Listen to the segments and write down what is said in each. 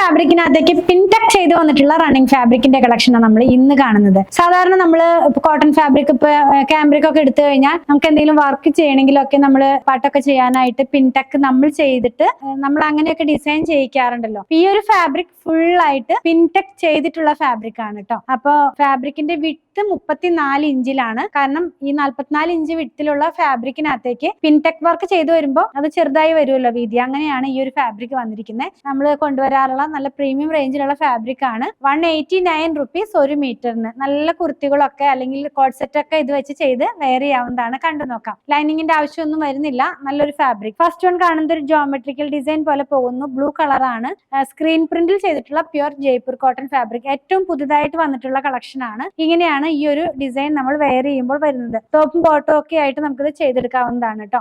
ഫാബ്രിക്കിനകത്തേക്ക് pintuck ചെയ്ത് വന്നിട്ടുള്ള running ഫാബ്രിക്കിന്റെ കളക്ഷനാണ് നമ്മൾ ഇന്ന് കാണുന്നത്. സാധാരണ നമ്മൾ കോട്ടൺ ഫാബ്രിക് ഇപ്പൊ ക്യാമ്പ്രിക് ഒക്കെ എടുത്തു കഴിഞ്ഞാൽ നമുക്ക് എന്തെങ്കിലും വർക്ക് ചെയ്യണമെങ്കിലൊക്കെ നമ്മൾ പാട്ടൊക്കെ ചെയ്യാനായിട്ട് പിൻടെക് നമ്മൾ ചെയ്തിട്ട് നമ്മൾ അങ്ങനെയൊക്കെ ഡിസൈൻ ചെയ്യിക്കാറുണ്ടല്ലോ. ഈ ഒരു ഫാബ്രിക് ഫുൾ ആയിട്ട് പിൻടെക് ചെയ്തിട്ടുള്ള ഫാബ്രിക് ആണ് കേട്ടോ. അപ്പൊ ഫാബ്രിക്കിന്റെ വിഡ്ത്ത് 34 ഇഞ്ചിലാണ്. കാരണം ഈ 44 ഇഞ്ച് വിഡ്ത്തിലുള്ള ഫാബ്രിക്കിനകത്തേക്ക് പിൻടെക് വർക്ക് ചെയ്തു വരുമ്പോൾ അത് ചെറുതായി വരുമല്ലോ വീതി. അങ്ങനെയാണ് ഈ ഒരു ഫാബ്രിക് വന്നിരിക്കുന്നത്. നമ്മൾ കൊണ്ടുവരാറുള്ള നല്ല പ്രീമിയം റേഞ്ചിലുള്ള ഫാബ്രിക് ആണ്. 189 റുപ്പീസ് ഒരു മീറ്ററിന്. നല്ല കുർത്തികളൊക്കെ അല്ലെങ്കിൽ കോട്ട് സെറ്റ് ഒക്കെ ഇത് വെച്ച് ചെയ്ത് വെയർ ചെയ്യാവുന്നതാണ്. കണ്ടു നോക്കാം. ലൈനിങ്ങിന്റെ ആവശ്യമൊന്നും വരുന്നില്ല. നല്ലൊരു ഫാബ്രിക്. ഫസ്റ്റ് വൺ കാണുന്നത് ഒരു ജോമെട്രിക്കൽ ഡിസൈൻ പോലെ പോകുന്നു. ബ്ലൂ കളറാണ്. സ്ക്രീൻ പ്രിന്റിൽ ചെയ്തിട്ടുള്ള പ്യുർ ജയ്പൂർ കോട്ടൺ ഫാബ്രിക്. ഏറ്റവും പുതുതായിട്ട് വന്നിട്ടുള്ള കളക്ഷൻ ആണ്. ഇങ്ങനെയാണ് ഈ ഒരു ഡിസൈൻ നമ്മൾ വെയർ ചെയ്യുമ്പോൾ വരുന്നത്. ടോപ്പും ബോട്ടും ഒക്കെ ആയിട്ട് നമുക്കിത് ചെയ്തെടുക്കാവുന്നതാണ് കേട്ടോ.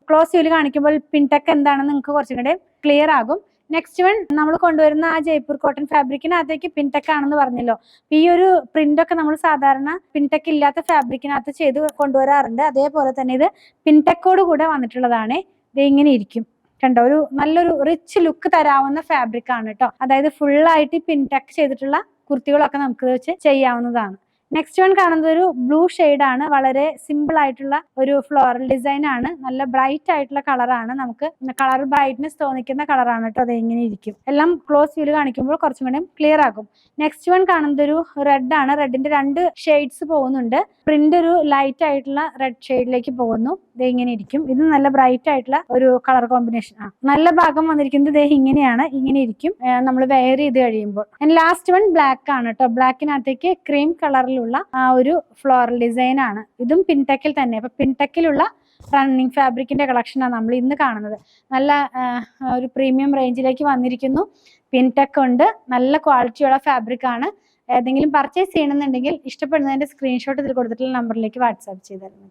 ക്ലോസ് വ്യൂല് കാണിക്കുമ്പോൾ പിൻടെക് എന്താണെന്ന് നിങ്ങൾക്ക് കുറച്ചും കൂടെ ക്ലിയർ ആകും. നെക്സ്റ്റ് വൺ നമ്മൾ കൊണ്ടുവരുന്ന ആ ജയ്പൂർ കോട്ടൺ ഫാബ്രിക്കിനകത്തേക്ക് പിൻടെക് ആണെന്ന് പറഞ്ഞല്ലോ. ഈ ഒരു പ്രിന്റ് ഒക്കെ നമ്മൾ സാധാരണ പിൻടെക് ഇല്ലാത്ത ഫാബ്രിക്കിനകത്ത് ചെയ്ത് കൊണ്ടുവരാറുണ്ട്. അതേപോലെ തന്നെ ഇത് പിൻടെക്കോട് കൂടെ വന്നിട്ടുള്ളതാണ്. ഇത് ഇങ്ങനെ ഇരിക്കും. കണ്ടോ, ഒരു നല്ലൊരു റിച്ച് ലുക്ക് തരാവുന്ന ഫാബ്രിക് ആണ് കേട്ടോ. അതായത് ഫുൾ ആയിട്ട് പിൻടെക് ചെയ്തിട്ടുള്ള കുർത്തികളൊക്കെ നമുക്ക് വെച്ച് ചെയ്യാവുന്നതാണ്. നെക്സ്റ്റ് വൺ കാണുന്നത് ഒരു ബ്ലൂ ആണ്. വളരെ സിമ്പിൾ ആയിട്ടുള്ള ഒരു ഫ്ലോറൽ ഡിസൈൻ ആണ്. നല്ല ബ്രൈറ്റ് ആയിട്ടുള്ള കളറാണ്. നമുക്ക് കളർ ബ്രൈറ്റ്നെസ് തോന്നിക്കുന്ന കളറാണ് കേട്ടോ. അത് എങ്ങനെ ഇരിക്കും എല്ലാം ക്ലോസ് വ്യൂല് കാണിക്കുമ്പോൾ കുറച്ചും കൂടി ക്ലിയർ ആകും. നെക്സ്റ്റ് വൺ കാണുന്നത് ഒരു റെഡ് ആണ്. റെഡിന്റെ 2 ഷെയ്ഡ്സ് പോകുന്നുണ്ട്. പ്രിന്റ് ഒരു ലൈറ്റ് ആയിട്ടുള്ള റെഡ് ഷെയ്ഡിലേക്ക് പോകുന്നു. ഇത് ഇങ്ങനെ ഇരിക്കും. ഇത് നല്ല ബ്രൈറ്റ് ആയിട്ടുള്ള ഒരു കളർ കോമ്പിനേഷൻ ആണ്. നല്ല ഭാഗം വന്നിരിക്കുന്നത് ഇതേ ഇങ്ങനെയാണ്. ഇങ്ങനെ ഇരിക്കും നമ്മൾ വെയർ ചെയ്ത് കഴിയുമ്പോൾ. ലാസ്റ്റ് വൺ ബ്ലാക്ക് ആണ് കേട്ടോ. ബ്ലാക്കിനകത്തേക്ക് ക്രീം കളറിൽ ആ ഒരു ഫ്ലോറൽ ഡിസൈൻ ആണ്. ഇതും പിൻടെക്കിൽ തന്നെ. അപ്പൊ പിൻടെക്കിലുള്ള റണ്ണിങ് ഫാബ്രിക്കിന്റെ കളക്ഷനാണ് നമ്മൾ ഇന്ന് കാണുന്നത്. നല്ല ഒരു പ്രീമിയം റേഞ്ചിലേക്ക് വന്നിരിക്കുന്നു. പിൻടെക് ഉണ്ട്. നല്ല ക്വാളിറ്റിയുള്ള ഫാബ്രിക് ആണ്. ഏതെങ്കിലും പർച്ചേസ് ചെയ്യണമെന്നുണ്ടെങ്കിൽ ഇഷ്ടപ്പെടുന്നതിന്റെ സ്ക്രീൻഷോട്ട് ഇതിൽ കൊടുത്തിട്ടുള്ള നമ്പറിലേക്ക് വാട്സാപ്പ് ചെയ്ത് തരുന്നു.